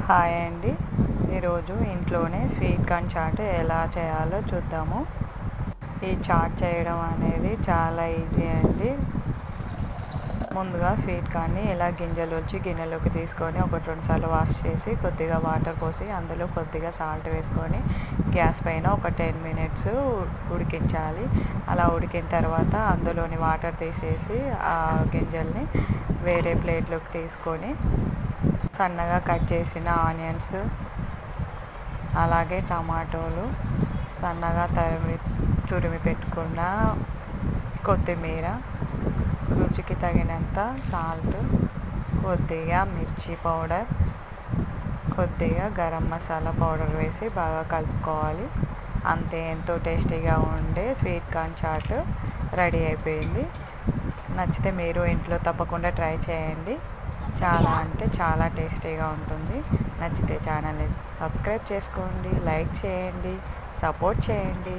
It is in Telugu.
హాయ్ అండి. ఈరోజు ఇంట్లోనే స్వీట్ కార్న్ చాట్ ఎలా చేయాలో చూద్దాము. ఈ చాట్ చేయడం అనేది చాలా ఈజీ అండి. ముందుగా స్వీట్ కార్న్ని ఇలా గింజలు వచ్చి గిన్నెలోకి తీసుకొని 1-2 సార్లు వాష్ చేసి కొద్దిగా వాటర్ పోసి అందులో కొద్దిగా సాల్ట్ వేసుకొని గ్యాస్ పైన ఒక 10 మినిట్స్ ఉడికించాలి. అలా ఉడికిన తర్వాత అందులోని వాటర్ తీసేసి ఆ గింజల్ని వేరే ప్లేట్లోకి తీసుకొని సన్నగా కట్ చేసిన ఆనియన్స్, అలాగే టమాటోలు, సన్నగా తురిమి పెట్టుకున్న కొత్తిమీర, రుచికి తగినంత సాల్ట్, కొద్దిగా మిర్చి పౌడర్, కొద్దిగా గరం మసాలా పౌడర్ వేసి బాగా కలుపుకోవాలి. అంతే, ఎంతో టేస్టీగా ఉండే స్వీట్ కార్న్ చాట్ రెడీ అయిపోయింది. నచ్చితే మీరు ఇంట్లో తప్పకుండా ట్రై చేయండి. చాలా అంటే చాలా టేస్టీగా ఉంటుంది. నచ్చితే ఛానల్ని సబ్స్క్రైబ్ చేసుకోండి, లైక్ చేయండి, సపోర్ట్ చేయండి.